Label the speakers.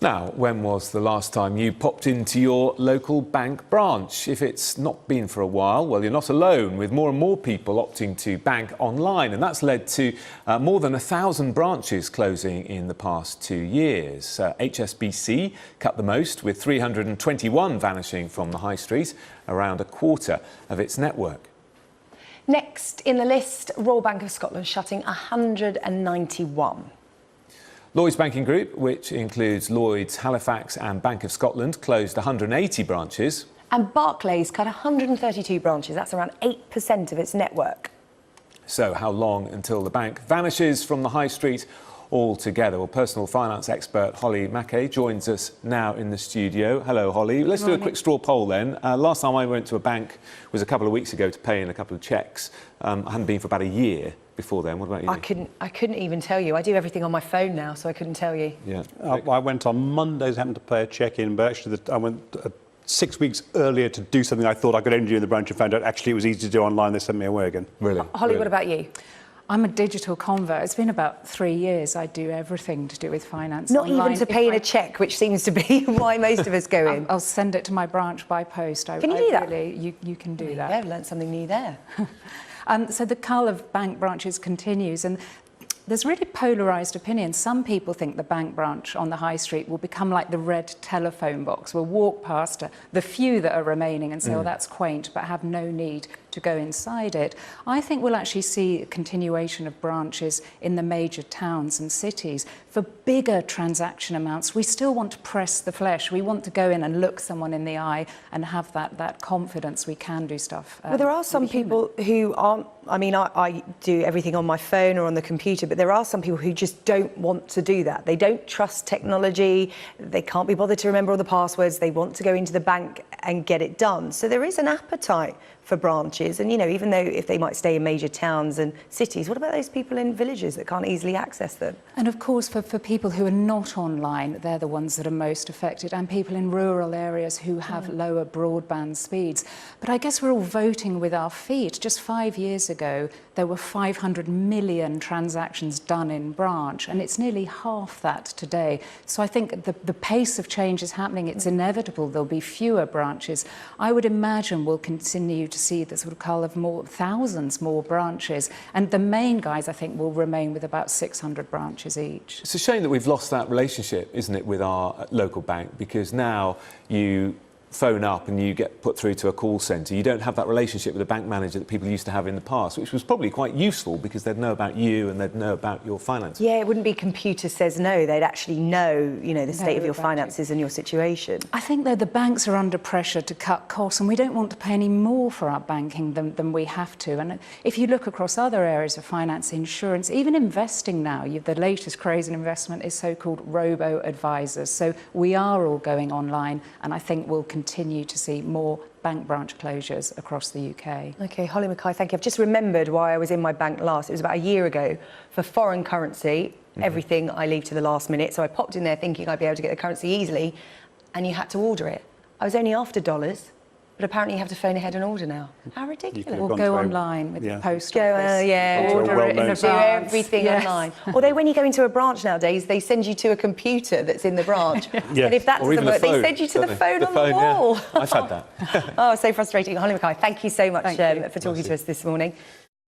Speaker 1: Now, when was the last time you popped into your local bank branch? If it's not been for a while, well, you're not alone, with more and more people opting to bank online, and that's led to more than 1,000 branches closing in the past 2 years. HSBC cut the most, with 321 vanishing from the high street, around a quarter of its network.
Speaker 2: Next in the list, Royal Bank of Scotland shutting 191.
Speaker 1: Lloyds Banking Group, which includes Lloyds, Halifax and Bank of Scotland, closed 180 branches.
Speaker 2: And Barclays cut 132 branches. That's around 8% of its network.
Speaker 1: So how long until the bank vanishes from the high street altogether? Well, personal finance expert Holly Mackay joins us now in the studio. Hello, Holly. Let's do a quick straw poll then. Last time I went to a bank was a couple of weeks ago to pay in a couple of cheques. I hadn't been for about a year before then. What about you?
Speaker 2: I couldn't even tell you. I do everything on my phone now, so I couldn't tell you.
Speaker 1: Yeah.
Speaker 3: I went on Mondays, happened to pay a cheque in, but actually I went 6 weeks earlier to do something I thought I could only do in the branch and found out actually it was easy to do online. They sent me away again.
Speaker 1: Really?
Speaker 2: Holly,
Speaker 1: really?
Speaker 2: What about you?
Speaker 4: I'm a digital convert. It's been about 3 years. I do everything to do with finance.
Speaker 2: Not
Speaker 4: online.
Speaker 2: even to pay in a cheque, which seems to be why most of us go in.
Speaker 4: I'll send it to my branch by post.
Speaker 2: Can you do that?
Speaker 4: Really, you can do that.
Speaker 2: I've learned something new there.
Speaker 4: So the cull of bank branches continues, and there's really polarised opinions. Some people think the bank branch on the high street will become like the red telephone box. We'll walk past the few that are remaining and say, oh, that's quaint, but have no need to go inside it. I think we'll actually see a continuation of branches in the major towns and cities. For bigger transaction amounts, we still want to press the flesh. We want to go in and look someone in the eye and have that confidence we can do stuff.
Speaker 2: Well, there are some people who aren't, I mean, I do everything on my phone or on the computer, but there are some people who just don't want to do that. They don't trust technology, they can't be bothered to remember all the passwords, they want to go into the bank and get it done. So there is an appetite for branches, and, you know, even though if they might stay in major towns and cities, what about those people in villages that can't easily access them?
Speaker 4: And of course, for people who are not online, they're the ones that are most affected, and people in rural areas who have lower broadband speeds. But I guess we're all voting with our feet. Just 5 years ago, there were 500 million transactions done in branch, and it's nearly half that today. So I think the pace of change is happening. It's inevitable there'll be fewer branches. I would imagine we'll continue to see the sort of cull of thousands more branches, and the main guys, I think, will remain with about 600 branches each.
Speaker 1: It's a shame that we've lost that relationship, isn't it, with our local bank, because now you phone up and you get put through to a call centre. You don't have that relationship with a bank manager that people used to have in the past, which was probably quite useful because they'd know about you and they'd know about your finances.
Speaker 2: Yeah, it wouldn't be computer says no. They'd actually know, you know, the state of your finances and your situation.
Speaker 4: I think, though, the banks are under pressure to cut costs, and we don't want to pay any more for our banking than we have to. And if you look across other areas of finance, insurance, even investing now, the latest craze in investment is so-called robo-advisors. So we are all going online, and I think we'll continue to see more bank branch closures across the UK.
Speaker 2: OK, Holly Mackay, thank you. I've just remembered why I was in my bank last. It was about a year ago for foreign currency. Everything I leave to the last minute. So I popped in there thinking I'd be able to get the currency easily, and you had to order it. I was only after dollars, but apparently you have to phone ahead and order now. How ridiculous.
Speaker 4: Or go online with the post office.
Speaker 2: Yeah,
Speaker 4: order it in advance.
Speaker 2: Do everything online. Although when you go into a branch nowadays, they send you to a computer that's in the branch. But if that doesn't work, they send you to the phone on the wall.
Speaker 1: Yeah. I've had that.
Speaker 2: Oh, so frustrating. Holly Mackay, thank you so much for talking to us this morning.